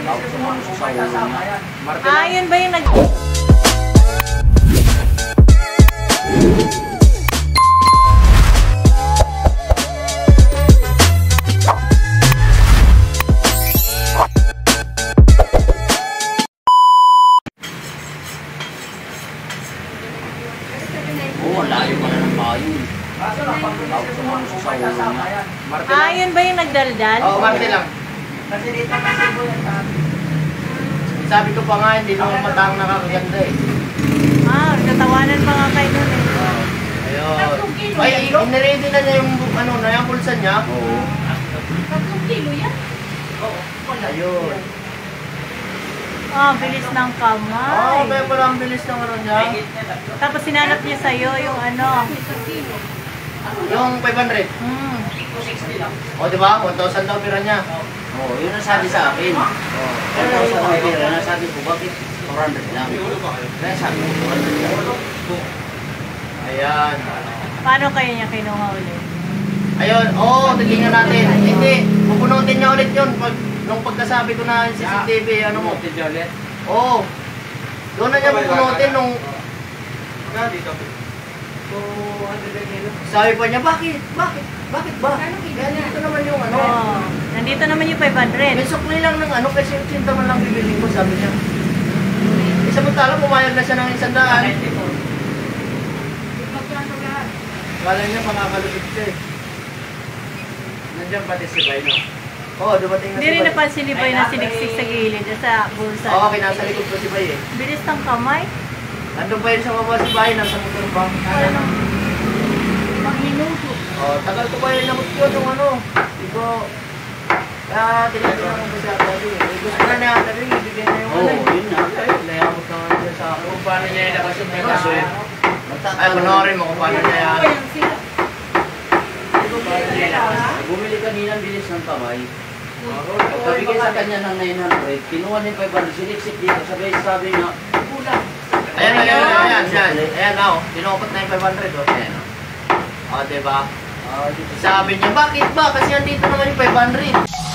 Ah, yun ba yung nag... Oo, layo pala ng payo. Ah, yun ba yung nagdaldal? Oo, Marte lang. Kasi dito kasi po yan. Sabi ko pa nga, hindi naman matang nakakaganda eh. Ah, natawanan pa nga kayo nun eh. Ayun. Ay, iniready na niya yung ano, na yung pulsa niya. Oo. 3 kilo yan? Oo. Ayun. Ah, bilis ng kamay. Oo, kaya pala ang bilis ng ano niya. Tapos sinanap niya sa'yo yung ano. Yung 500. O, diba? 1,000 daw pira niya. Oo, yun ang sabi sa akin. Oo, 1,000 ang pera na sabi ko, bakit 400 lang? Kaya sabi ko, 400 lang. Ayan. Paano kayo niya kinuha ulit? Ayun, oo, tignan natin. Hindi, pupunutin niya ulit yun. Nung pagkasabi ko na CCTV, ano mo? Oo. Doon na niya pupunutin nung... Sabi pa niya, bakit? Bakit ba? Nandito naman yung ano. Oh, nandito naman yung 500. May sukli lang ng ano, kasi 80 man lang bibili ko, sabi niya. Samantala, pumayag na siya ng 100. Kala niya makakalusot siya eh. Nandiyan pati si Bay, no? Oo, dumating na si Hindi rin Bay. napansin ni Bay na siniksik sa gilid sa bulsa. Oo, kinasa likod ko si Bay eh. Bilis ng kamay. Nandun pa yun sa baba si Bay, nasa motor ba? Pag-minuto. Oh, tagal ko ba yun namot yun yung ano? Digo, kaya tinitingnan ko kasi ako yun. Gusto na niya, sabi yung ibigay na yung ano. Oo, yun na. Nayamot na nga niya sa akin. Kung paano niya ilabas yung Kaso eh. Ay, panoorin mo kung paano niya yan. Bumili kanina ang bilis ng kamay. Pagkabigay sa kanya ng 900, kinuha niya 500, siniksik dito, sabi nga, kulang. Ayan na oh. Tinukot na yung 500 oh. Ayan o. O, diba? Sabi niya, bakit ba? Kasi andito naman yung 500.